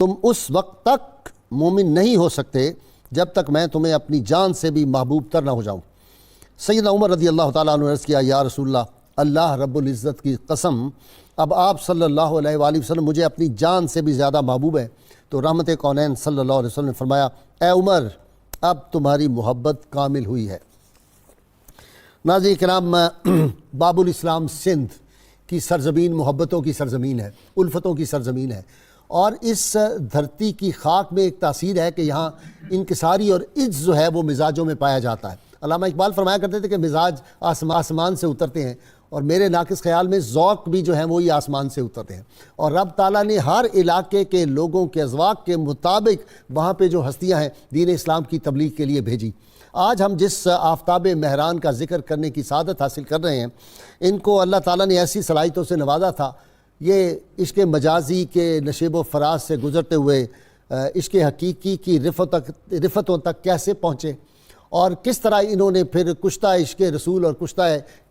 تم اس وقت تک مومن نہیں ہو سکتے جب تک میں تمہیں اپنی جان سے بھی محبوب تر نہ ہو جاؤں۔ سیدنا عمر رضی اللہ تعالیٰ عنہ نے عرض کیا، یا رسول اللہ رب العزت کی قسم، اب آپ صلی اللہ علیہ وآلہ وسلم مجھے اپنی جان سے بھی زیادہ محبوب ہیں۔ تو رحمت کونین صلی اللہ علیہ وسلم نے فرمایا، اے عمر اب تمہاری محبت کامل ہوئی ہے۔ ناظرین کرام، باب الاسلام سندھ کی سرزمین محبتوں کی سرزمین ہے، الفتوں کی سرزمین ہے، اور اس دھرتی کی خاک میں ایک تاثیر ہے کہ یہاں انکساری اور عجز جو ہے وہ مزاجوں میں پایا جاتا ہے۔ علامہ اقبال فرمایا کرتے تھے کہ مزاج آسمان سے اترتے ہیں، اور میرے ناقص خیال میں ذوق بھی جو ہیں وہی آسمان سے اترتے ہیں، اور رب تعالیٰ نے ہر علاقے کے لوگوں کے اذواق کے مطابق وہاں پہ جو ہستیاں ہیں دین اسلام کی تبلیغ کے لیے بھیجی۔ آج ہم جس آفتاب مہران کا ذکر کرنے کی سعادت حاصل کر رہے ہیں، ان کو اللہ تعالیٰ نے ایسی صلاحیتوں سے نوازا تھا، یہ عشق مجازی کے نشیب و فراز سے گزرتے ہوئے عشق حقیقی کی رفتوں تک کیسے پہنچے، اور کس طرح انہوں نے پھر کشتہ عشق رسول اور کشتہ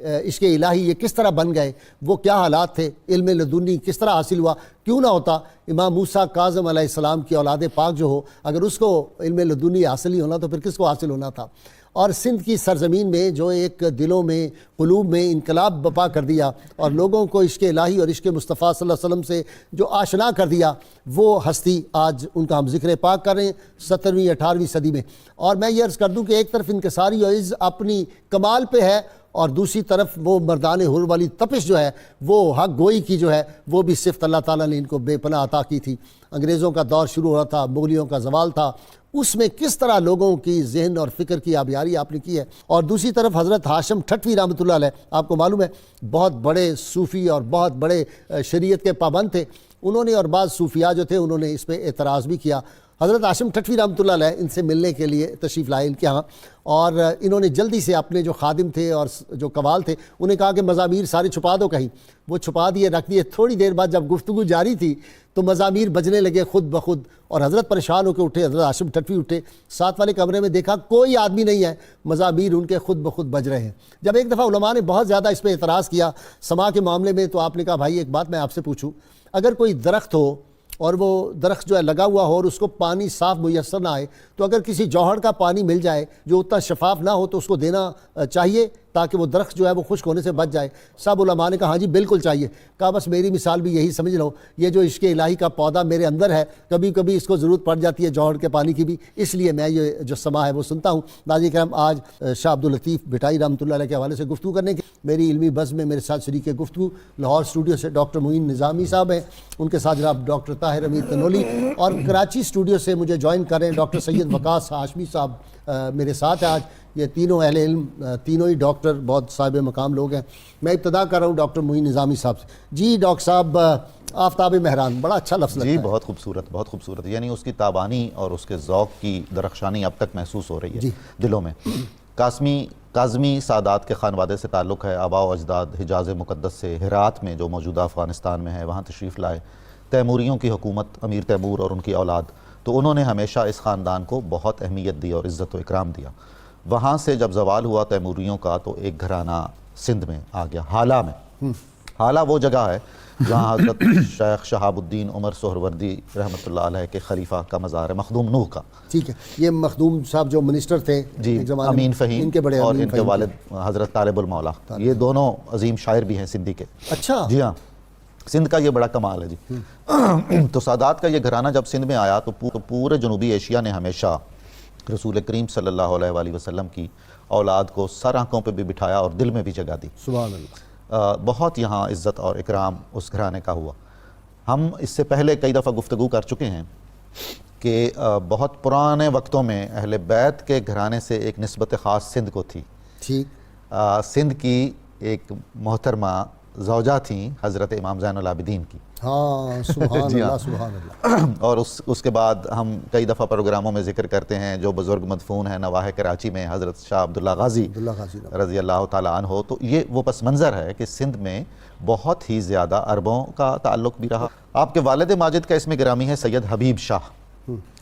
عشق الہی یہ کس طرح بن گئے، وہ کیا حالات تھے، علم لدنی کس طرح حاصل ہوا۔ کیوں نہ ہوتا امام موسیٰ کاظم علیہ السلام کی اولاد پاک جو ہو، اگر اس کو علم لدنی حاصل ہی ہونا تو پھر کس کو حاصل ہونا تھا۔ اور سندھ کی سرزمین میں جو ایک دلوں میں قلوب میں انقلاب برپا کر دیا اور لوگوں کو عشق الہی اور عشق مصطفیٰ صلی اللہ علیہ وسلم سے جو آشنا کر دیا، وہ ہستی آج ان کا ہم ذکر پاک کر رہے ہیں 17ویں 18ویں صدی میں۔ اور میں یہ عرض کر دوں کہ ایک طرف انکساری اور عز اپنی کمال پہ ہے، اور دوسری طرف وہ مردان حر والی تپش جو ہے وہ حق گوئی کی جو ہے وہ بھی صفت اللہ تعالیٰ نے ان کو بے پناہ عطا کی تھی۔ انگریزوں کا دور شروع ہو رہا تھا، مغلیوں کا زوال تھا، اس میں کس طرح لوگوں کی ذہن اور فکر کی آبیاری آپ نے کی ہے۔ اور دوسری طرف حضرت ہاشم ٹھٹوی رحمۃ اللہ علیہ، آپ کو معلوم ہے بہت بڑے صوفی اور بہت بڑے شریعت کے پابند تھے، انہوں نے اور بعض صوفیاء جو تھے انہوں نے اس پہ اعتراض بھی کیا۔ حضرت ہاشم ٹھٹوی رحمۃ اللہ علیہ ان سے ملنے کے لیے تشریف لائے ان کے ہاں، اور انہوں نے جلدی سے اپنے جو خادم تھے اور جو قوال تھے انہیں کہا کہ مزامیر سارے چھپا دو کہیں۔ وہ چھپا دیے، رکھ دیے۔ تھوڑی دیر بعد جب گفتگو جاری تھی تو مزامیر بجنے لگے خود بخود، اور حضرت پریشان ہو کے اٹھے، حضرت ہاشم ٹھٹوی اٹھے، ساتھ والے کمرے میں دیکھا کوئی آدمی نہیں ہے، مزامیر ان کے خود بخود بج رہے ہیں۔ جب ایک دفعہ علماء نے بہت زیادہ اس پہ اعتراض کیا سما کے معاملے میں، تو آپ نے کہا بھائی ایک بات میں آپ سے پوچھوں، اگر کوئی درخت ہو اور وہ درخت جو ہے لگا ہوا ہو اور اس کو پانی صاف میسر نہ آئے، تو اگر کسی جوہر کا پانی مل جائے جو اتنا شفاف نہ ہو تو اس کو دینا چاہیے تاکہ وہ درخت جو ہے وہ خشک ہونے سے بچ جائے؟ سب علماء نے کہا ہاں جی بالکل چاہیے۔ کہا بس میری مثال بھی یہی سمجھ لو، یہ جو عشق الہی کا پودا میرے اندر ہے کبھی کبھی اس کو ضرورت پڑ جاتی ہے جوہر کے پانی کی بھی، اس لیے میں یہ جو سما ہے وہ سنتا ہوں۔ ناظرین کرام، آج شاہ عبداللطیف بھٹائی رحمۃ اللہ علیہ کے حوالے سے گفتگو کرنے کی میری علمی بزم میں میرے ساتھ شریک گفتگو لاہور اسٹوڈیو سے ڈاکٹر معین نظامی صاحب ہیں، ان کے ساتھ جناب ڈاکٹر طاہر امیر تنولی، اور کراچی اسٹوڈیو سے مجھے جوائن کر رہے ہیں ڈاکٹر سید وقاص ہاشمی صاحب میرے ساتھ ہیں آج۔ یہ تینوں اہل علم، تینوں ہی ڈاکٹر، بہت صاحب مقام لوگ ہیں۔ میں ابتدا کر رہا ہوں ڈاکٹر معین نظامی صاحب سے۔ جی ڈاکٹر صاحب، آفتاب مہران بڑا اچھا لفظ لگتا ہے۔ جی بہت خوبصورت، بہت خوبصورت، یعنی اس کی تابانی اور اس کے ذوق کی درخشانی اب تک محسوس ہو رہی ہے دلوں میں۔ کاظمی سادات کے خانوادے سے تعلق ہے، آباء و اجداد حجاز مقدس سے ہرات میں جو موجودہ افغانستان میں ہے وہاں تشریف لائے۔ تیموریوں کی حکومت، امیر تیمور اور ان کی اولاد، تو انہوں نے ہمیشہ اس خاندان کو بہت اہمیت دی اور عزت و اکرام دیا۔ وہاں سے جب زوال ہوا تیموریوں کا تو ایک گھرانہ سندھ میں آ گیا، حالہ میں۔ حالہ وہ جگہ ہے جہاں حضرت شیخ شہاب الدین عمر سہروردی رحمۃ اللہ علیہ کے خلیفہ کا مزار ہے، مخدوم نوح کا۔ ٹھیک ہے، یہ مخدوم صاحب جو منسٹر تھے جی، امین فہیم اور ان کے والد حضرت طالب المولا، یہ دونوں عظیم شاعر بھی ہیں سندھی کے۔ اچھا جی ہاں، سندھ کا یہ بڑا کمال ہے جی۔ تو سادات کا یہ گھرانہ جب سندھ میں آیا تو پورے جنوبی ایشیا نے ہمیشہ رسول کریم صلی اللہ علیہ وآلہ وسلم کی اولاد کو سر آنکھوں پہ بھی بٹھایا اور دل میں بھی جگہ دی۔ سبحان اللہ۔ بہت یہاں عزت اور اکرام اس گھرانے کا ہوا۔ ہم اس سے پہلے کئی دفعہ گفتگو کر چکے ہیں کہ بہت پرانے وقتوں میں اہل بیت کے گھرانے سے ایک نسبت خاص سندھ کو تھی۔ ٹھیک۔ سندھ کی ایک محترمہ زوجہ تھیں حضرت امام زین العابدین کی۔ ہاں سبحان اللہ سبحان اللہ۔ اور اس کے بعد ہم کئی دفعہ پروگراموں میں ذکر کرتے ہیں جو بزرگ مدفون ہیں نواح کراچی میں، حضرت شاہ عبداللہ غازی رضی اللہ تعالیٰ عنہ۔ تو یہ وہ پس منظر ہے کہ سندھ میں بہت ہی زیادہ عربوں کا تعلق بھی رہا۔ آپ کے والد ماجد کا اسم گرامی ہے سید حبیب شاہ،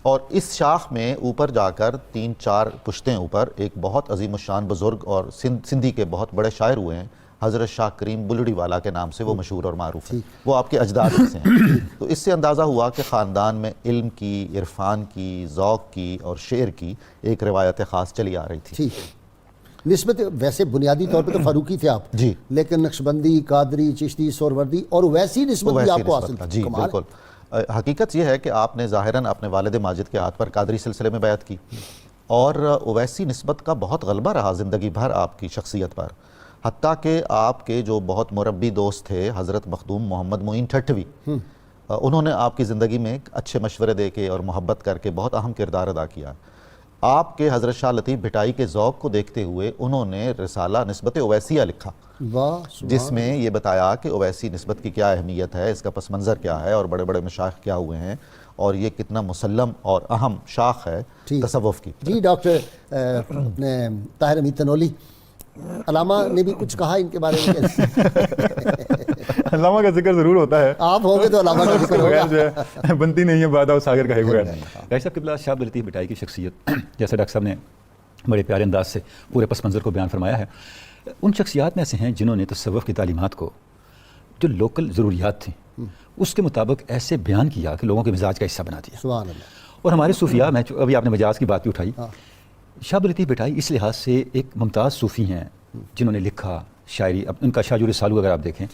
اور اس شاخ میں اوپر جا کر 3-4 پشتیں اوپر ایک بہت عظیم الشان بزرگ اور سندھی کے بہت بڑے شاعر ہوئے ہیں، حضرت شاہ کریم بلڑی والا کے نام سے وہ مشہور اور معروف ہے، وہ آپ کے اجداد میں سے ہیں۔ تو اس سے اندازہ ہوا کہ خاندان میں علم کی، عرفان کی، ذوق کی اور شعر کی ایک روایت خاص چلی آ رہی تھی۔ ٹھیک ہے، نسبت ویسے بنیادی طور پہ تو فاروقی تھے آپ، جی، لیکن نقشبندی، قادری، چشتی، سہروردی اور ویسی نسبت بھی آپ کو حاصل تھی۔ جی کمال ہے۔ بالکل۔ حقیقت یہ ہے کہ آپ نے ظاہراً اپنے والد ماجد کے ہاتھ پر قادری سلسلے میں بیعت کی، اور اویسی نسبت کا بہت غلبہ رہا زندگی بھر آپ کی شخصیت پر، حتیٰ کہ آپ کے جو بہت مربی دوست تھے حضرت مخدوم محمد معین ٹھٹوی، انہوں نے آپ کی زندگی میں اچھے مشورے دے کے اور محبت کر کے بہت اہم کردار ادا کیا۔ آپ کے حضرت شاہ لطیف بھٹائی کے ذوق کو دیکھتے ہوئے انہوں نے رسالہ نسبت اویسیہ لکھا، جس میں یہ بتایا کہ اویسی نسبت کی کیا اہمیت ہے، اس کا پس منظر کیا ہے، اور بڑے بڑے مشائخ کیا ہوئے ہیں، اور یہ کتنا مسلم اور اہم شاخ ہے تصوف کی۔ جی ڈاکٹر طاہر امید تنولی، علامہ نے بھی کچھ کہا ان کے بارے میں؟ علامہ کا ذکر ضرور ہوتا ہے، آپ ہوں گے تو علامہ کا ذکر ہوگا، جو ہے بنتی نہیں ہے بات، اور ساگر کہے بغیر۔ ڈاکٹر صاحب قبلہ شاہ عبداللطیف بھٹائی کی شخصیت، جیسے ڈاکٹر صاحب نے بڑے پیارے انداز سے پورے پس منظر کو بیان فرمایا ہے، ان شخصیات میں سے ہیں جنہوں نے تصوف کی تعلیمات کو جو لوکل ضروریات تھیں اس کے مطابق ایسے بیان کیا کہ لوگوں کے مزاج کا حصہ بنا دیا۔ سبحان اللہ۔ اور ہمارے صوفیاء میں ابھی آپ نے مجاز کی بات بھی اٹھائی، شاہ عبداللطیف بھٹائی اس لحاظ سے ایک ممتاز صوفی ہیں جنہوں نے لکھا شاعری، اب ان کا شاجور سالو اگر آپ دیکھیں،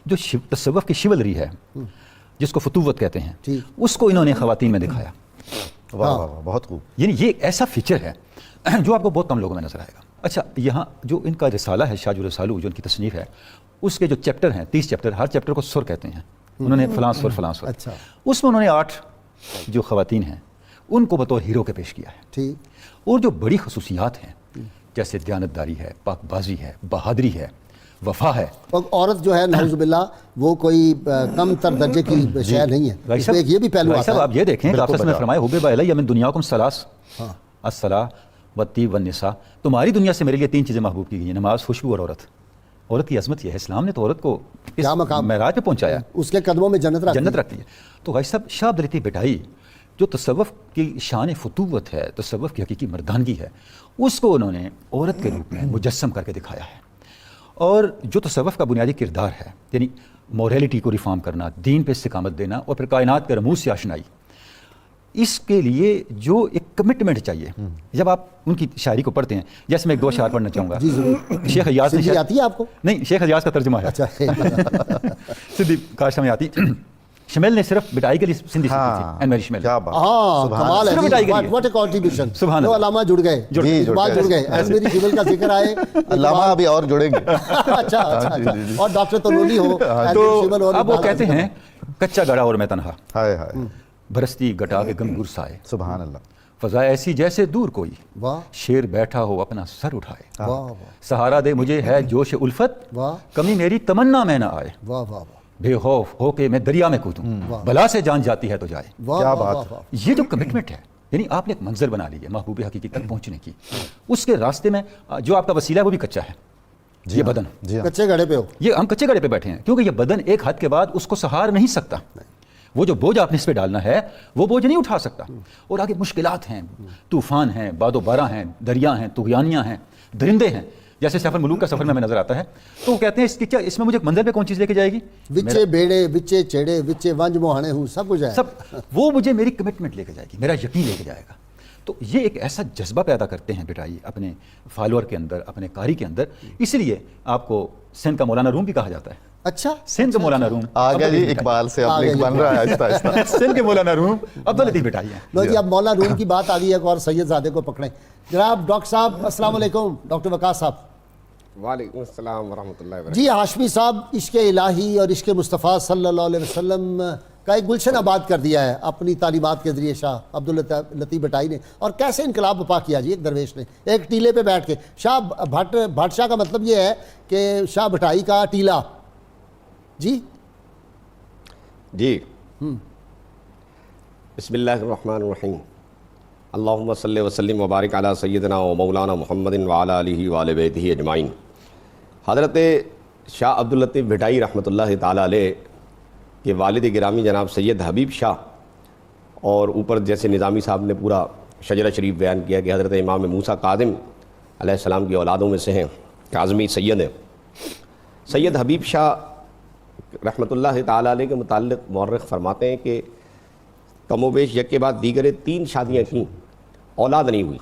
جو تصوف کی شیولری ہے جس کو فتوت کہتے ہیں، اس کو انہوں نے خواتین میں دکھایا۔ واہ واہ واہ، بہت خوب۔ یعنی یہ ایک ایسا فیچر ہے جو آپ کو بہت کم لوگوں میں نظر آئے گا۔ اچھا، یہاں جو ان کا رسالہ ہے شاجور سالو، جو ان کی تصنیف ہے، اس کے جو چیپٹر ہیں 30 چیپٹر، ہر چیپٹر کو سر کہتے ہیں، انہوں نے فلاں سر فلاں سر، اچھا، اس میں انہوں نے 8 جو خواتین ہیں ان کو بطور ہیرو کے پیش کیا ہے۔ ٹھیک، اور جو بڑی خصوصیات ہیں جیسے دیانتداری ہے، پاک بازی ہے، بہادری ہے، وفا ہے۔ اور عورت جو ہے نعوذ باللہ وہ کوئی کم تر درجے کی شے نہیں ہے، اس میں ایک یہ بھی پہلو آتا ہے۔ آپ یہ دیکھیں کہ آپ نے فرمایا حُبِّبَ اِلَیَّ مِن دُنْیَاکُمْ ثَلَاثٌ الصَّلَاۃُ وَالطِّیبُ وَالنِّسَاءُ، تمہاری دنیا سے میرے لیے 3 چیزیں محبوب کی گئی ہیں، نماز، خوشبو اور عورت۔ عورت کی عظمت یہ ہے، اسلام نے تو عورت کو اس معراج پہ پہنچایا، اس کے قدموں میں جنت رکھتی ہے۔ تو بھائی صاحب، شاہ عبداللطیف بھٹائی جو تصوف کی شان فتوت ہے، تصوف کی حقیقی مردانگی ہے، اس کو انہوں نے عورت کے روپ میں مجسم کر کے دکھایا ہے۔ اور جو تصوف کا بنیادی کردار ہے، یعنی موریلٹی کو ریفارم کرنا، دین پہ استقامت دینا، اور پھر کائنات کے رموز سے آشنائی، اس کے لیے جو ایک کمٹمنٹ چاہیے۔ جب آپ ان کی شاعری کو پڑھتے ہیں، جیسے میں ایک 2 اشعار پڑھنا چاہوں گا۔ جی ضرور۔ شیخ حجاز نے آتی ہے آپ کو؟ نہیں، شیخ حجاز کا ترجمہ ہے۔ اچھا، سندھی کاش ہمیں آتی۔ شمیل نے صرف بٹائی کے لیے سندھی سیکھی تھی، این میری شمیل۔ کیا بات، کمال ہے، واٹ اے کنٹریبیوشن۔ سبحان اللہ، علامہ جڑ گئے، جڑ گئے، این میری شمیل کا ذکر آئے، علامہ ابھی اور جڑیں گے۔ اچھا، اور ڈاکٹر تنولی ہو تو اب وہ کہتے ہیں کچا گڑا اور میں تنہا، ہائے ہائے، برستی گٹا کے گنگور سائے، سبحان اللہ، فضا ایسی جیسے دور کوئی، شیر بیٹھا ہو اپنا سر اٹھائے، سہارا دے مجھے ہے جوش الفت، کمی میری تمنا میں نہ آئے، بے خوف ہو کے میں دریا میں کودوں، بلا سے جان جاتی ہے تو جائے۔ کیا بات، یہ جو کمٹمنٹ ہے، یعنی آپ نے ایک منزل بنا لی ہے محبوب حقیقی تک پہنچنے کی، اس کے راستے میں جو آپ کا وسیلہ ہے وہ بھی کچا ہے، یہ بدن۔ کچے گڑھے پہ ہو، یہ ہم کچے گڑھے پہ بیٹھے ہیں، کیونکہ یہ بدن ایک حد کے بعد اس کو سہار نہیں سکتا، وہ جو بوجھ آپ نے اس پہ ڈالنا ہے وہ بوجھ نہیں اٹھا سکتا، اور آگے مشکلات ہیں، طوفان ہیں، باد و بارہ ہیں، دریا ہیں، طغیانیاں ہیں، درندے ہیں، جیسے سفر ملوک کا سفر میں ہمیں نظر آتا ہے۔ تو وہ کہتے ہیں اس میں مجھے منزل پہ کون چیز لے کے جائے گی؟ وچے بیڑے، وچے چیڑے، وچے ونج موہانے ہوں، سب کچھ ہے، سب وہ مجھے میری کمٹمنٹ لے کے جائے گی، میرا یقین لے کے جائے گا۔ تو یہ ایک ایسا جذبہ پیدا کرتے ہیں بھٹائی اپنے فالوور کے اندر، اپنے قاری کے اندر، اسی لیے آپ کو سندھ کا مولانا روم بھی کہا جاتا ہے۔ اچھا، سندھ کا مولانا روم آگیا جی، اقبال سے اب لنک بن رہا ہے آہستہ آہستہ۔ سندھ کے مولانا روم عبداللطیف بھٹائی ہیں۔ لو جی، اب مولانا روم کی بات آ گئی ہے، ایک اور سید زادے کو پکڑیں۔ جناب ڈاکٹر صاحب السلام علیکم، ڈاکٹر وقاص صاحب۔ وعلیکم السلام ورحمۃ اللہ وبرکاتہ۔ جی ہاشمی صاحب، عشق الہی اور عشق مصطفیٰ صلی اللہ علیہ وسلم کا ایک گلشن آباد کر دیا ہے اپنی تعلیمات کے ذریعے شاہ عبداللطیف بھٹائی نے، اور کیسے انقلاب برپا کیا جی ایک درویش نے ایک ٹیلے پہ بیٹھ کے۔ شاہ بھٹ شاہ کا مطلب یہ ہے کہ شاہ بھٹائی کا ٹیلا۔ جی جی، بسم اللہ الرحمن الرحیم، اللہم صلی وسلم وبارک علی سیدنا و مولانا محمد وعلی آلہ وآل بیتہ اجمعین۔ حضرت شاہ عبداللطیف بھٹائی رحمۃ اللہ تعالیٰ علیہ کے والد گرامی جناب سید حبیب شاہ، اور اوپر جیسے نظامی صاحب نے پورا شجرہ شریف بیان کیا کہ حضرت امام موسیٰ کاظم علیہ السلام کی اولادوں میں سے ہیں، کاظمی سید ہیں۔ سید حبیب شاہ رحمۃ اللہ تعالیٰ علیہ کے متعلق مورخ فرماتے ہیں کہ کم و بیش یک کے بعد دیگرے 3 شادیاں کیں، اولاد نہیں ہوئی.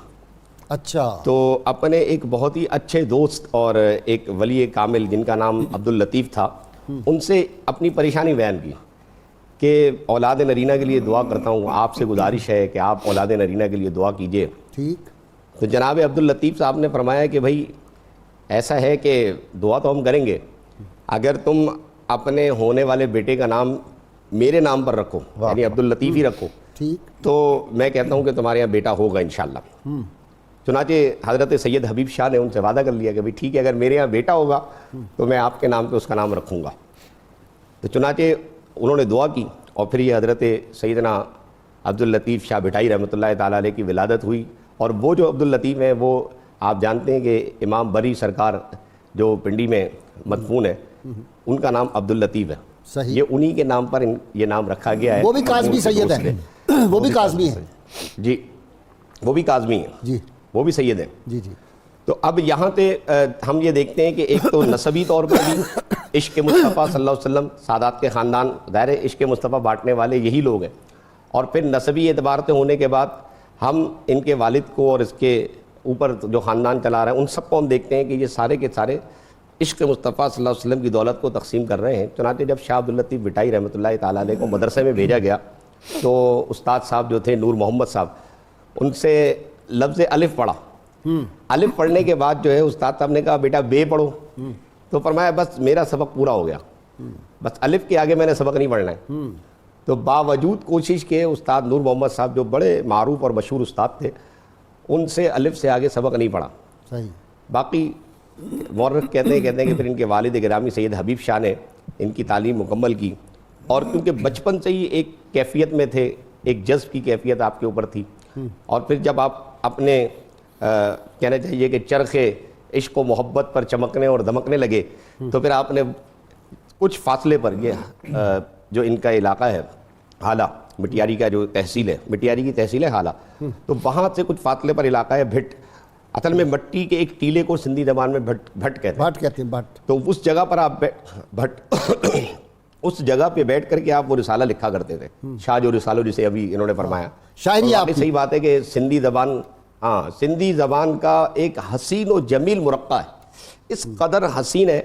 اچھا. تو اپنے ایک بہت ہی اچھے دوست اور ایک ولی کامل جن کا نام عبداللطیف تھا، ان سے اپنی پریشانی بیان کی کہ اولاد نرینہ کے لیے دعا کرتا ہوں، آپ سے گزارش ہے کہ آپ اولاد نرینہ کے لیے دعا کیجئے. ٹھیک. تو جناب عبداللطیف صاحب نے فرمایا کہ بھائی ایسا ہے کہ دعا تو ہم کریں گے، اگر تم اپنے ہونے والے بیٹے کا نام میرے نام پر رکھو، یعنی عبداللطیف ہی رکھو، ٹھیک، تو میں کہتا ہوں کہ تمہارے یہاں بیٹا ہوگا انشاءاللہ. چنانچہ حضرت سید حبیب شاہ نے ان سے وعدہ کر لیا کہ بھائی ٹھیک ہے، اگر میرے یہاں بیٹا ہوگا تو میں آپ کے نام پہ اس کا نام رکھوں گا. تو چنانچہ انہوں نے دعا کی اور پھر یہ حضرت سیدنا عبداللطیف شاہ بھٹائی رحمۃ اللہ تعالیٰ علیہ کی ولادت ہوئی. اور وہ جو عبداللطیف ہیں وہ آپ جانتے ہیں کہ امام بری سرکار جو پنڈی میں مدفون ہے ان کا نام عبداللطیف ہے. صحیح. یہ انہی کے نام پر یہ نام رکھا گیا ہے. وہ بھی کاظمی سید ہیں. وہ بھی کاظمی ہیں. جی وہ بھی کاظمی ہیں. جی وہ بھی سید ہیں. جی جی. تو اب یہاں پہ ہم یہ دیکھتے ہیں کہ ایک تو نسبی طور پر بھی عشق مصطفیٰ صلی اللہ علیہ وسلم، سادات کے خاندان ظاہر عشق مصطفیٰ بانٹنے والے یہی لوگ ہیں، اور پھر نسبی اعتبار سے ہونے کے بعد ہم ان کے والد کو اور اس کے اوپر جو خاندان چلا رہے ہیں ان سب کو ہم دیکھتے ہیں کہ یہ سارے کے سارے عشق مصطفیٰ صلی اللہ علیہ وسلم کی دولت کو تقسیم کر رہے ہیں. چنانچہ جب شاہ عبداللطیف بھٹائی رحمۃ اللہ تعالیٰ علیہ کو مدرسے میں بھیجا گیا تو استاد صاحب جو تھے نور محمد صاحب، ان سے لفظ الف پڑھا. الف پڑھنے کے بعد جو ہے استاد صاحب نے کہا بیٹا بے پڑھو. تو فرمایا بس میرا سبق پورا ہو گیا، بس الف کے آگے میں نے سبق نہیں پڑھنا ہے. تو باوجود کوشش کے استاد نور محمد صاحب جو بڑے معروف اور مشہور استاد تھے، ان سے الف سے آگے سبق نہیں پڑھا. صحیح. باقی مورخ کہتے ہیں کہ پھر ان کے والد گرامی سید حبیب شاہ نے ان کی تعلیم مکمل کی، اور کیونکہ بچپن سے ہی ایک کیفیت میں تھے، ایک جذب کی کیفیت آپ کے اوپر تھی، اور پھر جب آپ اپنے کہنا چاہیے کہ چرخ عشق و محبت پر چمکنے اور دمکنے لگے تو پھر آپ نے کچھ فاصلے پر یہ جو ان کا علاقہ ہے حالہ مٹیاری کا جو تحصیل ہے، مٹیاری کی تحصیل ہے حالہ، تو وہاں سے کچھ فاصلے پر علاقہ ہے بھٹ. اصل میں مٹی کے ایک ٹیلے کو سندھی زبان میں بھٹ کہتے ہیں. بھٹ کہتے ہیں. بھٹ. تو اس جگہ پر آپ بھٹ اس جگہ پہ بیٹھ کر کے آپ وہ رسالہ لکھا کرتے تھے، شاہ جو رسالو جسے ابھی انہوں نے فرمایا. شاعری آپ کی. صحیح بات ہے کہ سندھی زبان، ہاں سندھی زبان کا ایک حسین و جمیل مرقع ہے. اس قدر حسین ہے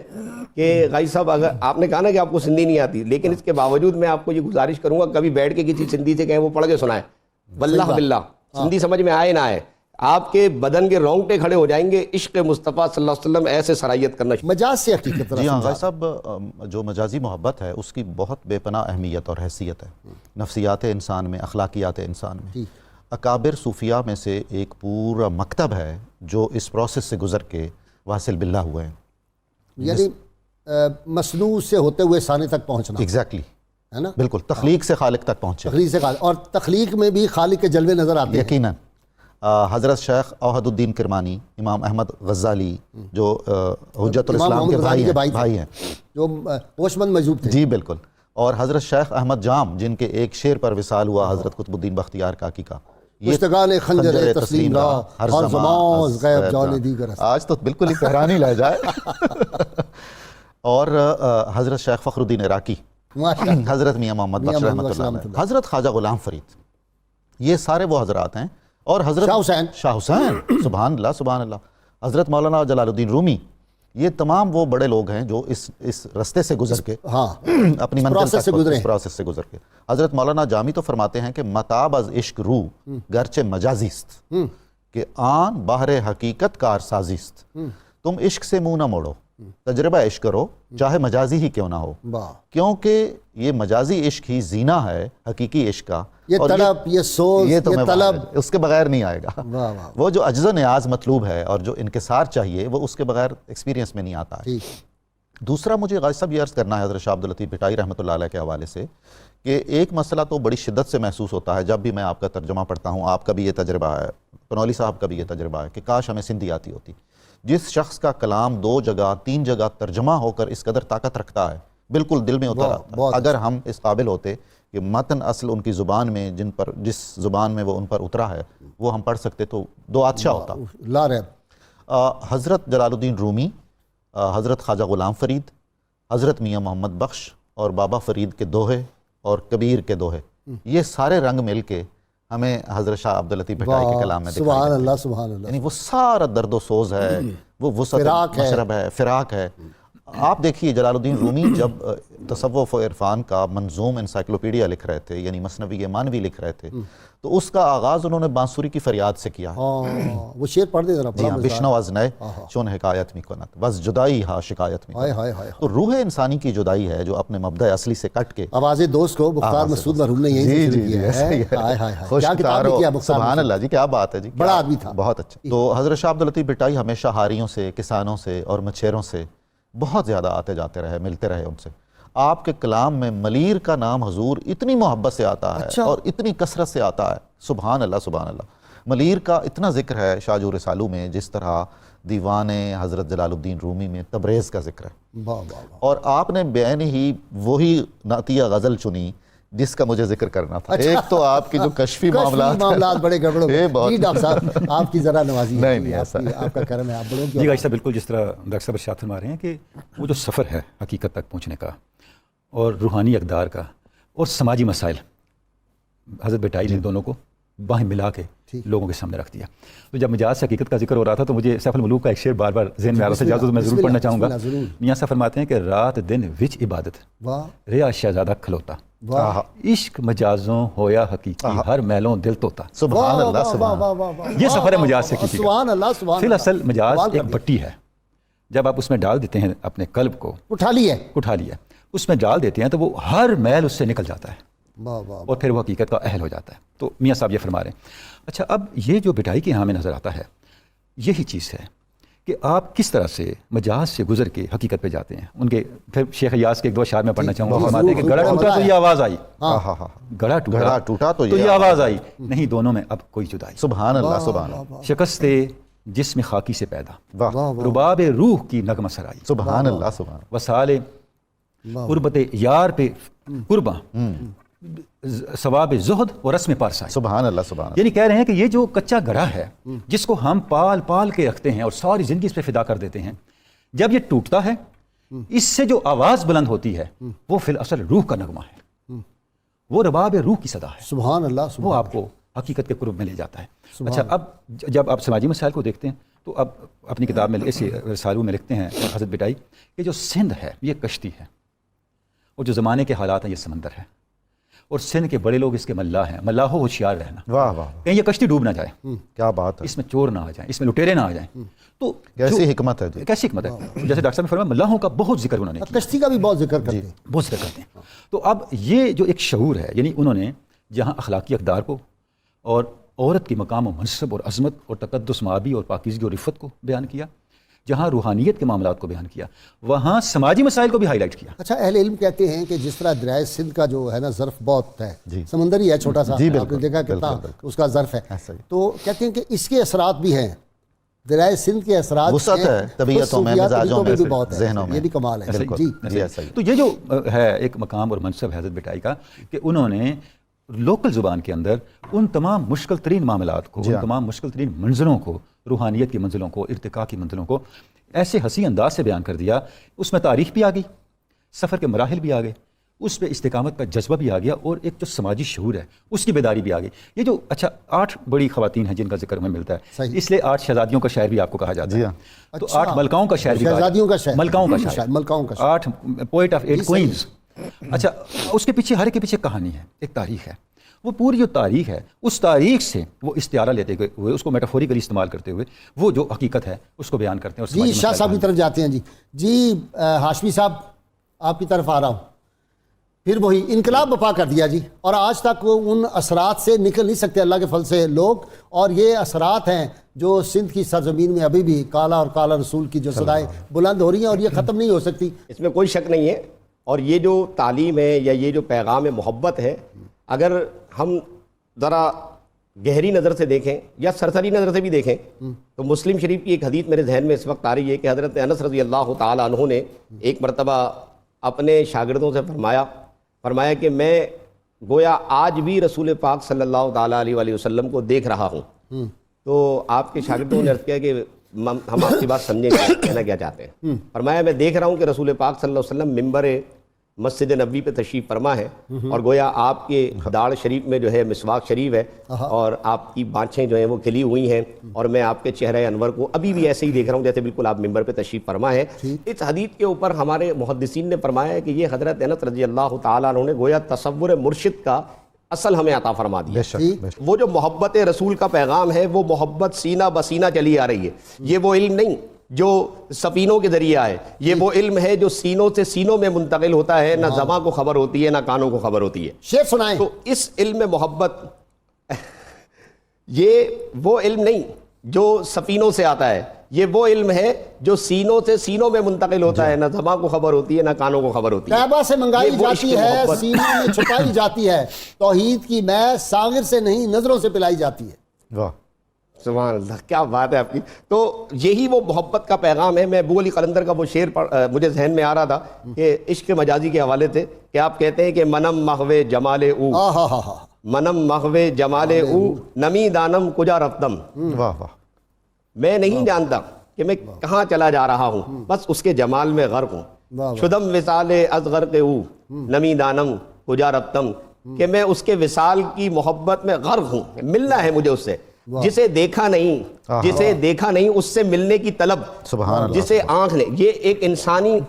کہ غائی صاحب اگر آپ نے کہا نا کہ آپ کو سندھی نہیں آتی، لیکن اس کے باوجود میں آپ کو یہ گزارش کروں گا کبھی بیٹھ کے کسی سندھی سے کہیں وہ پڑھ کے سنائیں، واللہ باللہ سندھی سمجھ میں آئے نہ آئے آپ کے بدن کے رونگٹے کھڑے ہو جائیں گے. عشق مصطفیٰ صلی اللہ علیہ وسلم ایسے سرائیت کرنا. مجاز سے حقیقت. جی ہاں غازی صاحب، جو مجازی محبت ہے اس کی بہت بے پناہ اہمیت اور حیثیت ہے نفسیات انسان میں، اخلاقیات انسان میں. اکابر صوفیاء میں سے ایک پورا مکتب ہے جو اس پروسیس سے گزر کے واصل باللہ ہوئے ہیں. یعنی مصنوع سے ہوتے ہوئے ثانی تک پہنچنا. ایگزیکٹلی ہے نا. بالکل تخلیق سے خالق تک پہنچے. تخلیق سے خالق، اور تخلیق میں بھی خالق کے جلوے نظر آتے ہیں. یقیناً. حضرت شیخ اوحد الدین کرمانی، امام احمد غزالی جو حجت الاسلام کے بھائی ہیں، جو ہوشمند مجذوب تھے. جی بالکل. اور حضرت شیخ احمد جام جن کے ایک شعر پر وصال ہوا حضرت قطب الدین بختیار کاکی کا، پشتگان خنجر تسلیم را ہر زمان غیب جان دیگر. آج تو بالکل ہی تہرانی لے جائے. اور حضرت شیخ فخر الدین عراقی، حضرت میاں محمد بخش رحمۃ اللہ علیہ، حضرت خواجہ غلام فرید، یہ سارے وہ حضرات ہیں. اور حضرت شاہ حسین سبحان اللہ سبحان اللہ، حضرت مولانا جلال الدین رومی، یہ تمام وہ بڑے لوگ ہیں جو اس رستے سے گزر کے اپنی منزل تک اس پروسیس سے گزر کے. حضرت مولانا جامی تو فرماتے ہیں کہ متاب از عشق روح گرچہ مجازیست، کہ آن باہر حقیقت کار سازیست. تم عشق سے منہ نہ موڑو، تجربہ عشق کرو چاہے مجازی ہی کیوں نہ ہو، کیونکہ یہ مجازی عشق ہی زینہ ہے حقیقی عشق کا. یہ طلب، یہ سوز، یہ طلب اس کے بغیر نہیں آئے گا. وہ جو عجز و نیاز مطلوب ہے اور جو انکسار چاہیے وہ اس کے بغیر ایکسپیرینس میں نہیں آتا ہے. دوسرا مجھے غازی صاحب یہ عرض کرنا ہے حضرت شاہ عبداللطیف بھٹائی رحمۃ اللہ علیہ کے حوالے سے کہ ایک مسئلہ تو بڑی شدت سے محسوس ہوتا ہے جب بھی میں آپ کا ترجمہ پڑھتا ہوں. آپ کا بھی یہ تجربہ ہے، پنولی صاحب کا بھی یہ تجربہ ہے کہ کاش ہمیں سندھی آتی ہوتی. جس شخص کا کلام 2 جگہ 3 جگہ ترجمہ ہو کر اس قدر طاقت رکھتا ہے، بالکل دل میں اتر آتا ہے. اگر ہم اس قابل ہوتے کہ متن اصل ان کی زبان میں جس زبان میں وہ ان پر اترا ہے وہ ہم پڑھ سکتے تو 2 اچھا ہوتا. لا رہے. حضرت جلال الدین رومی، حضرت خواجہ غلام فرید، حضرت میاں محمد بخش اور بابا فرید کے دوہے اور کبیر کے دوہے، یہ سارے رنگ مل کے ہمیں حضرت شاہ عبداللطیف بھٹائی کے کلام میں دکھائی سبحان دیتے ہیں۔ اللہ سبحان اللہ۔ یعنی وہ سارا درد و سوز ہے، وہ وسعت فراق ہے۔ مشرب ہے، فراق ہے۔ آپ دیکھیے جلال الدین رومی جب تصوف و عرفان کا منظوم انسائکلوپیڈیا لکھ رہے تھے، یعنی مثنوی مانوی لکھ رہے تھے، تو اس کا آغاز انہوں نے بانسری کی فریاد سے کیا۔ وہ شعر پڑھ دے ذرا، جی ہاں، بشنو از نئے چون حکایت می کند بس جدائی ہا شکایت می ہائے کند۔ ہائے ہائے۔ تو روح انسانی کی جدائی ہے جو اپنے مبدأ اصلی سے کٹ کے، آواز دوست کو مختار مسعود مرحوم نے یہیں سے شروع کیا ہے۔ ہائے ہائے ہائے، کیا کتاب لکھی ہے مختار سبحان مسعود؟ اللہ جی، کیا بات ہے جی، بڑا آدمی تھا۔ بہت اچھا۔ تو حضرت شاہ عبداللطیف بھٹائی ہمیشہ ہاریوں سے، کسانوں سے اور مچھیروں سے بہت زیادہ آتے جاتے رہے، ملتے رہے ان سے۔ آپ کے کلام میں ملیر کا نام حضور اتنی محبت سے آتا ہے اور اتنی کثرت سے آتا ہے، سبحان اللہ سبحان اللہ۔ ملیر کا اتنا ذکر ہے شاہ رسالو میں جس طرح دیوان حضرت جلال الدین رومی میں تبریز کا ذکر ہے۔ واہ واہ واہ۔ اور آپ نے بعین ہی وہی نعتیہ غزل چنی جس کا مجھے ذکر کرنا تھا۔ ایک تو آپ کی جو کشفی معاملات بڑے گڑبڑ ہو گئے۔ بہت جی ڈاکٹر صاحب آپ کی ذرا نوازی ہے، نہیں ایسا آپ کا کرم ہے، آپ بڑوں کی جی غائشہ بالکل جس طرح ڈاکٹر صاحب ارشاد فرما رہے ہیں کہ وہ جو سفر ہے حقیقت تک پہنچنے کا اور روحانی اقدار کا اور سماجی مسائل، حضرت بھٹائی نے دونوں کو باہیں ملا کے لوگوں کے سامنے رکھ دیا۔ تو جب مجاز سے حقیقت کا ذکر ہو رہا تھا تو مجھے سیف الملوک کا ایک شعر بار بار ذہن میں آ رہا تھا، اجازت میں ضرور پڑھنا چاہوں گا۔ میاں صاحب فرماتے ہیں کہ رات دن وچ عبادت ریا شہزادہ کھلوتا، عشق مجازوں ہویا حقیقی ہر میلوں دل توتا۔ سبحان اللہ سبحان اللہ۔ یہ سفر ہے مجاز سے حقیقت کا۔ سبحان اللہ سبحان فی اللہ۔ الاصل مجاز ایک بٹی ہے، جب آپ اس میں ڈال دیتے ہیں اپنے قلب کو، اٹھا لیا اس میں ڈال دیتے ہیں تو وہ ہر میل اس سے نکل جاتا ہے واہ واہ۔ اور پھر وہ حقیقت کا اہل ہو جاتا ہے۔ تو میاں صاحب یہ فرما رہے ہیں۔ اچھا، اب یہ جو بھٹائی کے یہاں میں نظر آتا ہے یہی چیز ہے کہ آپ کس طرح سے مجاز سے گزر کے حقیقت پہ جاتے ہیں۔ ان کے پھر شیخ ایاز کے ایک دو اشعار میں پڑھنا چاہوں گا، فرماتے ہیں کہ گڑا ٹوٹا تو یہ آواز آئی، گڑا ٹوٹا تو یہ آواز آئی، نہیں دونوں میں اب کوئی جدائی۔ سبحان اللہ سبحان اللہ۔ شکست جسم خاکی سے پیدا، واہ، رباب روح کی نغمہ سرائی، سبحان اللہ سبحان اللہ۔ وسال قربت یار پہ قرباں، ثواب زہد و رسم پارسائی۔ سبحان اللہ سبحان اللہ۔ یعنی کہہ رہے ہیں کہ یہ جو کچا گڑھا ہے جس کو ہم پال پال کے رکھتے ہیں اور ساری زندگی اس پہ فدا کر دیتے ہیں، جب یہ ٹوٹتا ہے اس سے جو آواز بلند ہوتی ہے وہ فی الاصل روح کا نغمہ ہے، وہ رباب روح کی صدا ہے، سبحان اللہ وہ آپ کو حقیقت کے قرب میں لے جاتا ہے۔ اچھا، اب جب آپ سماجی مسائل کو دیکھتے ہیں تو اب اپنی کتاب میں اسی رسالوں میں لکھتے ہیں حضرت بھٹائی کہ جو سندھ ہے یہ کشتی ہے اور جو زمانے کے حالات ہیں یہ سمندر ہے، اور سندھ کے بڑے لوگ اس کے ملاح ہیں، ملاحوں ہوشیار رہنا، واہ واہ، کہیں یہ کشتی ڈوب نہ جائے، کیا بات ہے، اس میں چور نہ آ جائیں، اس میں لٹیرے نہ آ جائیں۔ تو کیسی حکمت ہے جی، کیسی حکمت ہے، جیسے ڈاکٹر صاحب نے فرمایا ملاحوں کا بہت ذکر انہوں نے کیا، کشتی کا بھی بہت ذکر کرتے ہیں۔ بہت ذکر کرتے ہیں۔ تو اب یہ جو ایک شعور ہے، یعنی انہوں نے جہاں اخلاقی اقدار کو اور عورت کی مقام و منصب اور عظمت اور تقدس مآبی اور پاکیزگی اور عفت کو بیان کیا، جہاں روحانیت کے معاملات کو بیان کیا، وہاں سماجی مسائل کو بھی ہائی لائٹ کیا۔ اچھا، اہل علم کہتے ہیں کہ جس طرح دریائے سندھ کا جو ہے نا ظرف بہت ہے، سمندری ہے چھوٹا سا، آپ نے دیکھا کتنا اس کا ظرف ہے، تو کہتے ہیں کہ اس کے اثرات بھی ہیں، دریائے سندھ کے اثرات وسعت ہے طبیعتوں میں، مزاجوں میں، ذہنوں میں، یہ بھی کمال ہے۔ جی، تو یہ جو ہے ایک مقام اور منصب حضرت بھٹائی کا کہ انہوں نے لوکل زبان کے اندر ان تمام مشکل ترین معاملات کو، ان تمام مشکل ترین منزلوں کو، روحانیت کی منزلوں کو، ارتقاء کی منزلوں کو ایسے حسین انداز سے بیان کر دیا، اس میں تاریخ بھی آ گئی، سفر کے مراحل بھی آ گئے، اس پہ استقامت کا جذبہ بھی آ گیا، اور ایک جو سماجی شعور ہے اس کی بیداری بھی آ گئی۔ یہ جو اچھا 8 بڑی خواتین ہیں جن کا ذکر ہمیں ملتا ہے، اس لیے 8 شہزادیوں کا شاعر بھی آپ کو کہا جاتا ہے، تو 8 ملکاؤں کا شاعر بھی، شہزادیوں کا شاعر، ملکاؤں کا شاعر، 8 پوئٹ آف 8 کوئنز۔ اچھا، اس کے پیچھے ہر ایک کے پیچھے کہانی ہے، ایک تاریخ ہے، وہ پوری جو تاریخ ہے اس تاریخ سے وہ استعارہ لیتے ہوئے، اس کو میٹافوریکلی استعمال کرتے ہوئے وہ جو حقیقت ہے اس کو بیان کرتے ہیں۔ اور جی شاہ صاحب کی طرف جاتے ہیں۔ جی ہاشمی صاحب آپ کی طرف آ رہا ہوں۔ پھر وہی انقلاب بپا کر دیا جی، اور آج تک وہ ان اثرات سے نکل نہیں سکتے اللہ کے فضل سے لوگ، اور یہ اثرات ہیں جو سندھ کی سرزمین میں ابھی بھی کالا اور کالا رسول کی جو صدائیں بلند ہو رہی ہیں، اور یہ ختم نہیں ہو سکتی۔ اس میں کوئی شک نہیں ہے، اور یہ جو تعلیم ہے یا یہ جو پیغام محبت ہے، اگر ہم ذرا گہری نظر سے دیکھیں یا سرسری نظر سے بھی دیکھیں تو مسلم شریف کی ایک حدیث میرے ذہن میں اس وقت آ رہی ہے کہ حضرت انس رضی اللہ تعالی عنہ نے ایک مرتبہ اپنے شاگردوں سے فرمایا کہ میں گویا آج بھی رسول پاک صلی اللہ تعالیٰ علیہ وسلم کو دیکھ رہا ہوں۔ تو آپ کے شاگردوں نے عرض کیا کہ ہم آپ کی بات سمجھیں گے کہنا کیا چاہتے ہیں. فرمایا میں دیکھ رہا ہوں کہ رسول پاک صلی اللہ علیہ وسلم ممبر مسجد نبوی پہ تشریف فرما ہے اور گویا آپ کے داڑھ شریف میں جو ہے مسواک شریف ہے اور آپ کی بانچھیں جو ہیں وہ کھلی ہوئی ہیں اور میں آپ کے چہرہ انور کو ابھی بھی ایسے ہی دیکھ رہا ہوں جیسے بالکل آپ ممبر پہ تشریف فرما ہے. اس حدیث کے اوپر ہمارے محدثین نے فرمایا ہے کہ یہ حضرت انس رضی اللہ تعالیٰ عنہ نے گویا تصور مرشد کا اصل ہمیں عطا فرما دیا. وہ جو محبت رسول کا پیغام ہے وہ محبت سینہ بسینہ چلی آ رہی ہے. یہ وہ علم نہیں جو سفینوں کے ذریعے آئے، یہ وہ علم ہے جو سینوں سے سینوں میں منتقل ہوتا ہے، نہ زباں کو خبر ہوتی ہے نہ کانوں کو خبر ہوتی ہے. شیخ سنائیں. تو اس علم میں محبت یہ وہ علم نہیں جو سفینوں سے آتا ہے، یہ وہ علم ہے جو سینوں سے سینوں میں منتقل ہوتا ہے، نہ زباں کو خبر ہوتی ہے نہ کانوں کو خبر ہوتی ہے. طیبہ سے منگائی جاتی ہے، سینوں میں چھپائی جاتی ہے. توحید کی میں ساغر سے نہیں نظروں سے پلائی جاتی ہے. واہ سبحان اللہ، کیا بات ہے آپ کی. تو یہی وہ محبت کا پیغام ہے. میں ابو علی قلندر کا وہ شعر مجھے ذہن میں آ رہا تھا کہ عشق مجازی کے حوالے سے کہ آپ کہتے ہیں کہ منم محو جمال او، منم محو جمال او نمی دانم کجا رفتم. واہ واہ. میں نہیں جانتا کہ میں کہاں چلا جا رہا ہوں، بس اس کے جمال میں غرق ہوں. شدم وصال از غرق او نمی دانم کجا رفتم، کہ میں اس کے وصال کی محبت میں غرق ہوں. ملنا ہے مجھے اس سے جسے دیکھا نہیں اس سے ملنے کی طلب. سبحان اللہ. جسے آنکھ نے، یہ ایک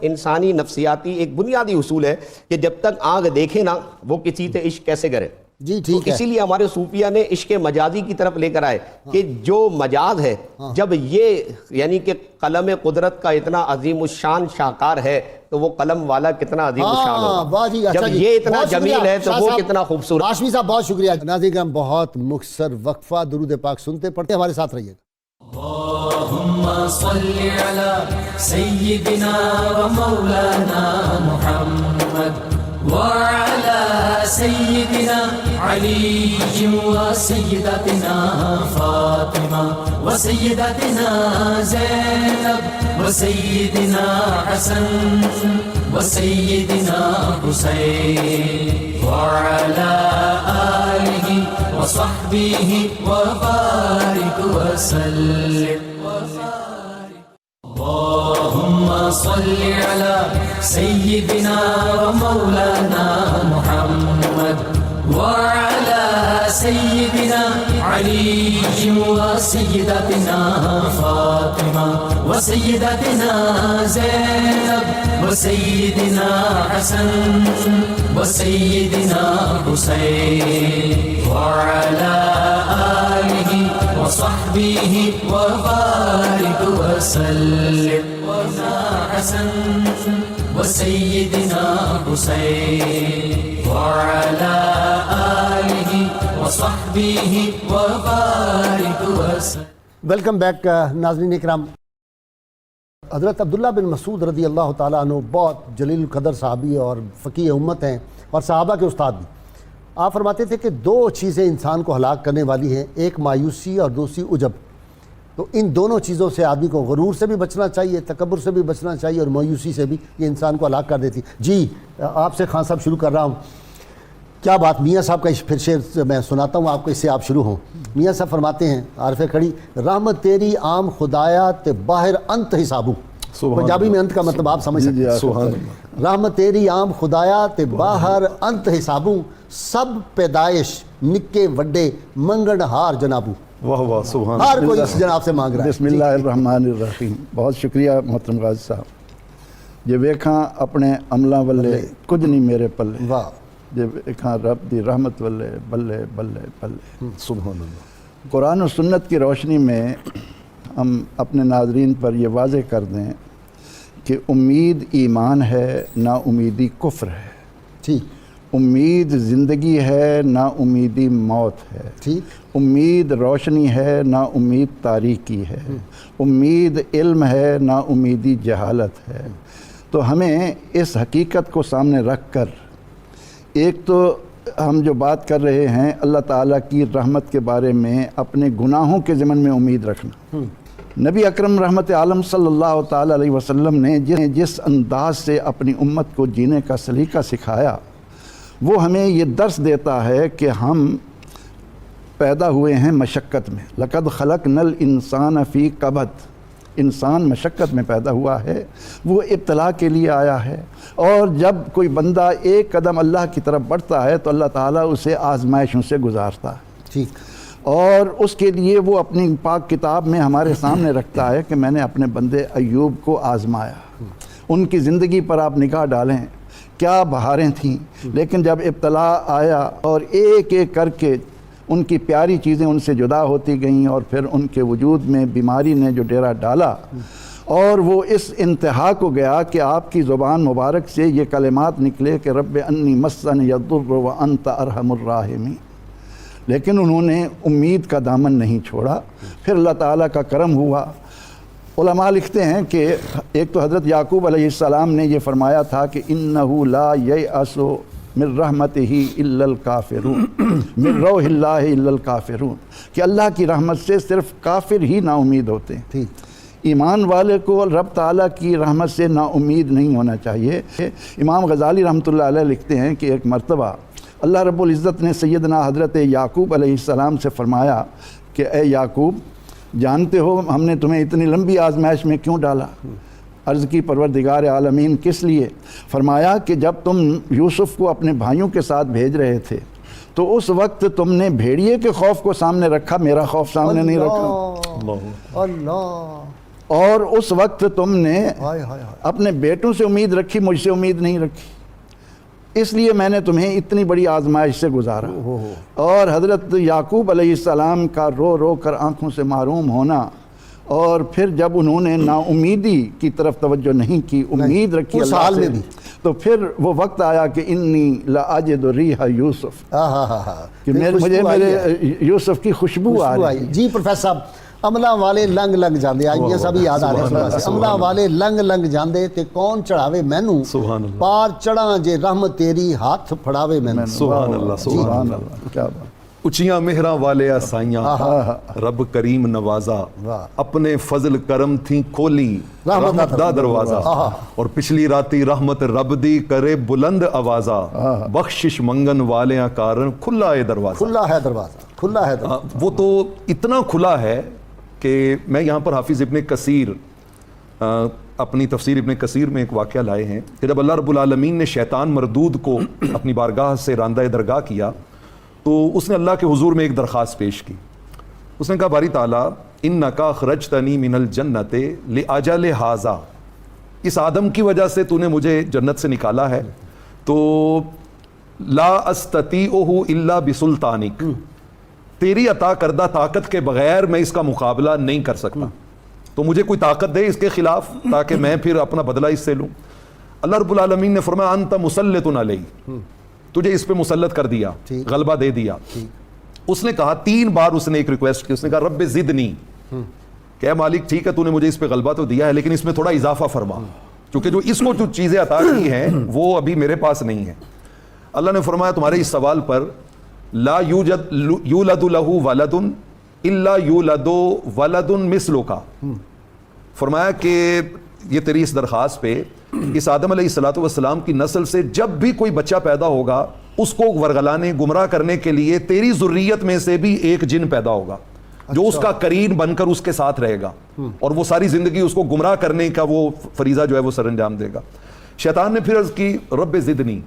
انسانی نفسیاتی ایک بنیادی اصول ہے کہ جب تک آنکھ دیکھے نا وہ کسی سے عشق کیسے کرے. جی ٹھیک ہے. اسی لیے ہمارے صوفیہ نے عشق مجازی کی طرف لے کر آئے کہ جو مجاز ہے، جب یہ یعنی کہ قلم قدرت کا اتنا عظیم الشان شاہکار ہے تو وہ قلم والا کتنا عظیم الشان ہوگا. جب یہ اتنا جمیل ہے تو وہ کتنا خوبصورت. ہاشمی صاحب بہت شکریہ. ناظرین کرام بہت مختصر وقفہ درود پاک سنتے پڑھتے ہمارے ساتھ رہیے گا. اللهم صل على سيدنا ومولانا محمد وعلى سيدنا علي وسيدتنا فاطمة وسيدتنا زينب وسيدنا حسن وسيدنا حسين وعلى آله وصحبه وبارك وسلم. اللهم صل على سيدنا ومولانا محمد وعلى سيدنا علي وسيدتنا فاطمة وسيدتنا زينب وسيدنا حسن وسيدنا حسين وعلى آله وصحبه وبارك وسلم. حسن وسيدنا حسين وعلى آله وصحبه وبارك وسلم. ویلکم بیک ناظرین اکرام. حضرت عبداللہ بن مسعود رضی اللہ تعالیٰ عنہ بہت جلیل القدر صحابی اور فقیہ امت ہیں اور صحابہ کے استاد بھی. آپ فرماتے تھے کہ دو چیزیں انسان کو ہلاک کرنے والی ہیں، ایک مایوسی اور دوسری عجب. تو ان دونوں چیزوں سے آدمی کو غرور سے بھی بچنا چاہیے، تکبر سے بھی بچنا چاہیے اور مایوسی سے بھی. یہ انسان کو ہلاک کر دیتی. جی آپ سے خان صاحب شروع کر رہا ہوں. کیا بات، میاں صاحب کا پھر شعر میں سناتا ہوں آپ کو، اس سے آپ شروع ہوں. میاں صاحب فرماتے ہیں عارف کھڑی، رحمت تیری عام خدایا تے باہر انت حسابو. پنجابی میں انت کا مطلب آپ سمجھ سکتے ہیں. رحمت تیری عام خدایا تے باہر انت حسابو، سب پیدائش نکے وڈے منگن ہار جنابو. واہ واہ سبحان ہر کوئی جناب سے مانگ رہا ہے. بسم اللہ الرحمن الرحیم. بہت شکریہ محترم غازی صاحب. جے ویکھاں اپنے عملاں والے کچھ نہیں میرے پلے، واہ. جے ویکھاں رب دی رحمت والے بلے بلے بلے. سبحان اللہ. قرآن و سنت کی روشنی میں ہم اپنے ناظرین پر یہ واضح کر دیں کہ امید ایمان ہے، نا امیدی کفر ہے. ٹھیک. امید زندگی ہے، نا امیدی موت ہے. ٹھیک. امید روشنی ہے، نا امید تاریکی ہے. امید علم ہے، نا امیدی جہالت ہے. تو ہمیں اس حقیقت کو سامنے رکھ کر، ایک تو ہم جو بات کر رہے ہیں اللہ تعالیٰ کی رحمت کے بارے میں، اپنے گناہوں کے ضمن میں امید رکھنا. نبی اکرم رحمت عالم صلی اللہ تعالیٰ علیہ وسلم نے جس انداز سے اپنی امت کو جینے کا سلیقہ سکھایا، وہ ہمیں یہ درس دیتا ہے کہ ہم پیدا ہوئے ہیں مشقت میں. لقد خلقنا الانسان فی کبد. انسان مشقت میں پیدا ہوا ہے، وہ ابتلا کے لیے آیا ہے، اور جب کوئی بندہ ایک قدم اللہ کی طرف بڑھتا ہے تو اللہ تعالیٰ اسے آزمائشوں سے گزارتا ہے، ٹھیک، اور اس کے لیے وہ اپنی پاک کتاب میں ہمارے سامنے رکھتا ہے کہ میں نے اپنے بندے ایوب کو آزمایا۔ ان کی زندگی پر آپ نگاہ ڈالیں، کیا بہاریں تھیں، لیکن جب ابتلا آیا اور ایک ایک کر کے ان کی پیاری چیزیں ان سے جدا ہوتی گئیں، اور پھر ان کے وجود میں بیماری نے جو ڈیرا ڈالا، اور وہ اس انتہا کو گیا کہ آپ کی زبان مبارک سے یہ کلمات نکلے کہ رب انی مسنی الضر وانت ارحم الراحمین، لیکن انہوں نے امید کا دامن نہیں چھوڑا۔ پھر اللہ تعالیٰ کا کرم ہوا۔ علماء لکھتے ہیں کہ ایک تو حضرت یعقوب علیہ السلام نے یہ فرمایا تھا کہ انہ لا ییأس من رحمتہ الا الکافرون، من روح اللہ الا الکافرون، کہ اللہ کی رحمت سے صرف کافر ہی نا امید ہوتے ہیں۔ ٹھیک، ایمان والے کو رب تعالیٰ کی رحمت سے نا امید نہیں ہونا چاہیے۔ امام غزالی رحمۃ اللہ علیہ لکھتے ہیں کہ ایک مرتبہ اللہ رب العزت نے سیدنا حضرت یعقوب علیہ السلام سے فرمایا کہ اے یعقوب، جانتے ہو ہم نے تمہیں اتنی لمبی آزمائش میں کیوں ڈالا؟ عرض کی پروردگار عالمین کس لیے؟ فرمایا کہ جب تم یوسف کو اپنے بھائیوں کے ساتھ بھیج رہے تھے تو اس وقت تم نے بھیڑیے کے خوف کو سامنے رکھا، میرا خوف سامنے نہیں رکھا، اللہ، اور اس وقت تم نے ہائے ہائے ہائے، اپنے بیٹوں سے امید رکھی، مجھ سے امید نہیں رکھی، اس لیے میں نے تمہیں اتنی بڑی آزمائش سے گزارا۔ اور حضرت یعقوب علیہ السلام کا رو رو کر آنکھوں سے محروم ہونا، اور پھر جب انہوں نے نا امیدی کی طرف توجہ نہیں کی، امید رکھی اس اللہ حال سے، میں بھی، تو پھر وہ وقت آیا کہ انی لاجد ریح یوسف، کہ مجھے میرے یوسف کی خوشبو آ رہی ہے۔ جی پروفیسر صاحب، عملہ والے لنگ لنگ جاندے، آئیے سب یاد آ رہے ہیں، عملہ والے لنگ لنگ جاندے تے کون چڑھاوے مینوں، پار چڑھاں جے رحمت تیری ہاتھ پھڑاوے مینوں۔ سبحان اللہ، سبحان اللہ، کیا بات، اچیاں مہراں والے سائیاں، رب کریم نوازا، اپنے فضل کرم تھیں کھولی رحمت دا دروازہ، اور پچھلی راتی رحمت رب دی کرے بلند آوازہ، بخشش منگن والیاں کارن کھلا ہے دروازہ۔ کھلا ہے دروازہ، کھلا ہے دروازہ۔ وہ تو اتنا کھلا ہے کہ میں یہاں پر حافظ ابن کثیر اپنی تفسیر ابن کثیر میں ایک واقعہ لائے ہیں کہ جب اللہ رب العالمین نے شیطان مردود کو اپنی بارگاہ سے راندہ درگاہ کیا تو اس نے اللہ کے حضور میں ایک درخواست پیش کی۔ اس نے کہا باری تعالیٰ انکا اخرجتنی من الجنت لاجل ھذا، اس آدم کی وجہ سے تو نے مجھے جنت سے نکالا ہے، تو لا استطیعہ الا بسلطانک، تیری عطا کردہ طاقت کے بغیر میں اس کا مقابلہ نہیں کر سکتا، تو مجھے کوئی طاقت دے اس کے خلاف تاکہ میں پھر اپنا بدلہ اس سے لوں۔ اللہ رب العالمین نے فرمایا انت مسلط علیہ، تجھے اس پہ مسلط کر دیا، غلبہ دے دیا۔ اس نے کہا 3 بار اس نے ایک ریکویسٹ کی، اس نے کہا رب زدنی، کہ اے مالک ٹھیک ہے تو نے مجھے اس پہ غلبہ تو دیا ہے لیکن اس میں تھوڑا اضافہ فرما، کیونکہ جو اس کو جو چیزیں عطا کی ہیں وہ ابھی میرے پاس نہیں ہیں۔ اللہ نے فرمایا تمہارے اس سوال پر لا یولد لہ ولد الا یولد ولد مثلک، فرمایا کہ یہ تیری اس درخواست پہ اس آدم علیہ السلام کی نسل سے جب بھی کوئی بچہ پیدا ہوگا اس کو ورغلانے گمراہ کرنے کے لیے تیری ذریت میں سے بھی ایک جن پیدا ہوگا جو اس کا کرین بن کر اس کے ساتھ رہے گا اور وہ ساری زندگی اس کو گمراہ کرنے کا وہ فریضہ جو ہے وہ سر انجام دے گا۔ شیطان نے پھر عرض کی رب زدنی،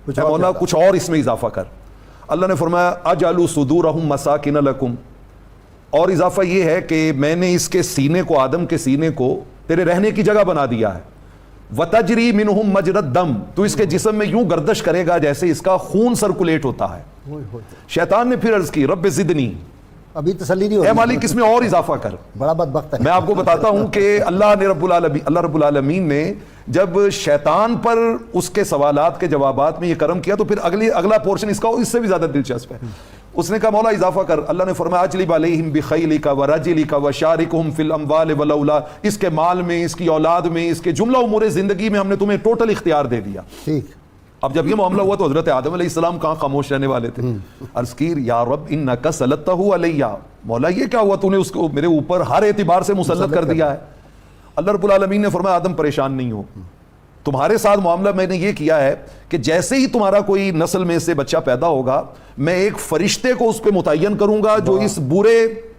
اے مولا کچھ اور اس میں اضافہ کر۔ اللہ نے فرمایا اجعل صدورہم مساکن لکم، اور اضافہ یہ ہے کہ میں نے اس کے سینے کو، آدم کے سینے کو تیرے رہنے کی جگہ بنا دیا ہے۔ وتجری منہم مجری الدم، تو اس کے جسم میں یوں گردش کرے گا جیسے اس کا خون سرکولیٹ ہوتا ہے۔ شیطان نے پھر عرض کی رب زدنی، ابھی تسلی نہیں ہو اے مالک اس میں اور اضافہ کر۔ بڑا بدبخت ہے۔ میں آپ کو بتاتا ہوں کہ اللہ رب العالمین نے جب شیطان پر اس کے سوالات کے جوابات میں یہ کرم کیا تو پھر اگلا پورشن اس کا اس سے بھی زیادہ دلچسپ ہے۔ اس نے کہا مولا اضافہ کر۔ اللہ نے فرمایا اجلب علیہم بخیلک ورجلک وشارکہم فی الاموال والاولاد، اس کے مال میں، اس کی اولاد میں، اس کے جملہ امور زندگی میں ہم نے تمہیں ٹوٹل اختیار دے دیا۔ ٹھیک، اب جب یہ معاملہ ہوا تو حضرت آدم علیہ السلام کہاں خاموش رہنے والے تھے؟ عرض کی یا رب انک سلطتہ علیہ، مولا یہ کیا ہوا تو نے اس کو میرے اوپر ہر اعتبار سے مسلط کر دیا ہے۔ اللہ رب العالمین نے فرمایا آدم پریشان نہیں ہو، تمہارے ساتھ معاملہ میں نے یہ کیا ہے کہ جیسے ہی تمہارا کوئی نسل میں سے بچہ پیدا ہوگا میں ایک فرشتے کو اس پہ متعین کروں گا جو اس برے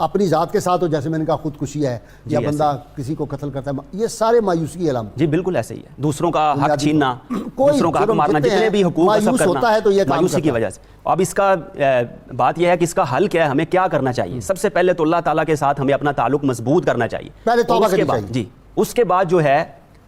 اپنی ذات کے ساتھ ہو، جیسے میں نے کہا خودکشی ہے یا بندہ کسی کو قتل کرتا ہے، یہ سارے مایوسی کی علامت. جی بالکل ایسے ہی ہے، دوسروں کا حق چھیننا، کوئی دوسروں کا حق مارنا، جتنے بھی حقوق سب مایوس ہوتا ہے تو یہ کرنا کام مایوسی کی وجہ سے. اب اس کا بات یہ ہے کہ اس کا حل کیا ہے، ہمیں کیا کرنا چاہیے. سب سے پہلے تو اللہ تعالیٰ کے ساتھ ہمیں اپنا تعلق مضبوط کرنا چاہیے. پہلے توبہ کرنی بعد چاہیے. جی اس کے بعد جو ہے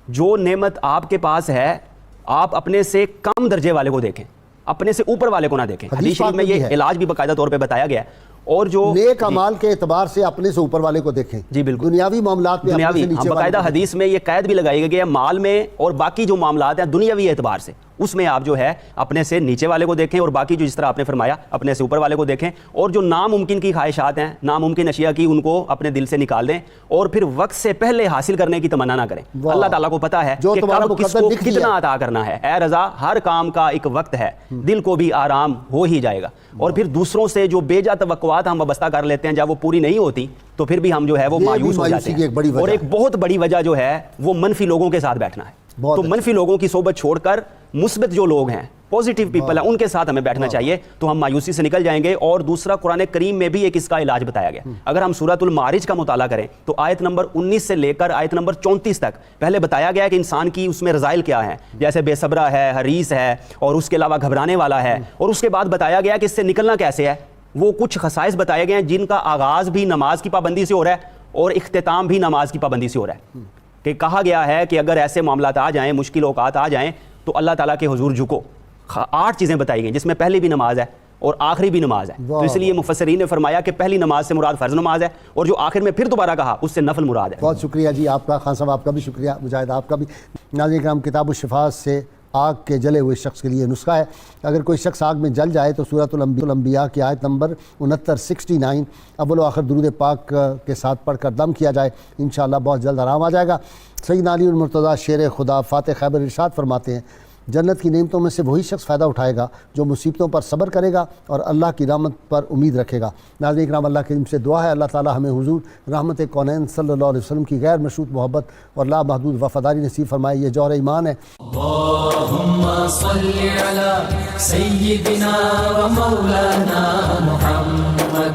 جو نعمت آپ کے پاس ہے، آپ اپنے سے کم درجے والے کو دیکھیں، اپنے سے اوپر والے کو نہ دیکھیں. حدیث شریف میں یہ علاج بھی باقاعدہ طور پہ بتایا گیا ہے. اور جو نیک اعمال کے اعتبار سے اپنے سے اوپر والے کو دیکھیں. جی بالکل. دنیاوی معاملات میں دنیاوی باقاعدہ حدیث میں یہ قید بھی لگائی گئی ہے، مال میں اور باقی جو معاملات ہیں دنیاوی اعتبار سے، اس میں آپ جو ہے اپنے سے نیچے والے کو دیکھیں، اور باقی جو جس طرح آپ نے فرمایا اپنے سے اوپر والے کو دیکھیں. اور جو ناممکن کی خواہشات ہیں، ناممکن اشیاء کی، ان کو اپنے دل سے نکال دیں، اور پھر وقت سے پہلے حاصل کرنے کی تمنا نہ کریں. اللہ تعالیٰ کو پتہ ہے کہ کب کس کو کتنا عطا کرنا ہے. اے رضا، ہر کام کا ایک وقت ہے، دل کو بھی آرام ہو ہی جائے گا. اور پھر دوسروں سے جو بے جا توقعات ہم وابستہ کر لیتے ہیں، جب وہ پوری نہیں ہوتی تو پھر بھی ہم جو ہے وہ مایوس ہو جاتے ہیں. اور ایک بہت بڑی وجہ جو ہے وہ منفی لوگوں کے ساتھ بیٹھنا ہے. تو منفی لوگوں کی صحبت چھوڑ کر مثبت جو لوگ ہیں، پوزیٹیو پیپل ہیں، ان کے ساتھ ہمیں بیٹھنا چاہیے، تو ہم مایوسی سے نکل جائیں گے. اور دوسرا، قرآن کریم میں بھی ایک اس کا علاج بتایا گیا. اگر ہم سورۃ المعارج کا مطالعہ کریں تو آیت نمبر 19 سے لے کر آیت نمبر 34 تک پہلے بتایا گیا ہے کہ انسان کی اس میں رذائل کیا ہیں، جیسے بے صبرہ ہے، حریص ہے، اور اس کے علاوہ گھبرانے والا ہے. اور اس کے بعد بتایا گیا کہ اس سے نکلنا کیسے ہے. وہ کچھ خصائص بتائے گئے ہیں جن کا آغاز بھی نماز کی پابندی سے ہو رہا ہے اور اختتام بھی نماز کی پابندی سے ہو رہا ہے. کہ کہا گیا ہے کہ اگر ایسے معاملات آ جائیں، مشکل اوقات آ جائیں، تو اللہ تعالیٰ کے حضور جھکو. 8 چیزیں بتائی گئیں جس میں پہلی بھی نماز ہے اور آخری بھی نماز ہے. تو اس لیے مفسرین نے فرمایا کہ پہلی نماز سے مراد فرض نماز ہے، اور جو آخر میں پھر دوبارہ کہا اس سے نفل مراد ہے. بہت شکریہ جی آپ کا، خان صاحب آپ کا بھی شکریہ، مجاہد آپ کا بھی. ناظرین کرام، کتاب الشفاء سے آگ کے جلے ہوئے شخص کے لیے نسخہ ہے. اگر کوئی شخص آگ میں جل جائے تو سورۃ الانبیاء کی آیت نمبر 69 اول و آخر درود پاک کے ساتھ پڑھ کر دم کیا جائے، انشاءاللہ بہت جلد آرام آ جائے گا. سیدنا علی المرتضیٰ شیر خدا فاتح خیبر ارشاد فرماتے ہیں، جنت کی نعمتوں میں سے وہی شخص فائدہ اٹھائے گا جو مصیبتوں پر صبر کرے گا اور اللہ کی رحمت پر امید رکھے گا. ناظرین کرام، اللہ کے علم سے دعا ہے اللہ تعالی ہمیں حضور رحمت کونین صلی اللہ علیہ وسلم کی غیر مشروط محبت اور لا محدود وفاداری نصیب فرمائے. یہ جوہر ایمان ہے. اللهم صل على سيدنا ومولانا محمد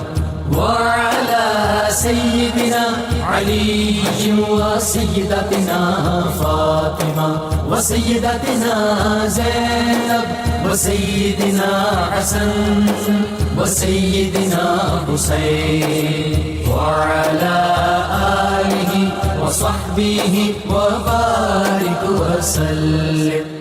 وعلى سيدنا علي وسيدتنا فاطمة وسيدتنا زينب وسيدنا حسن وسيدنا حسين وعلى آله وصحبه وبارك وسلم.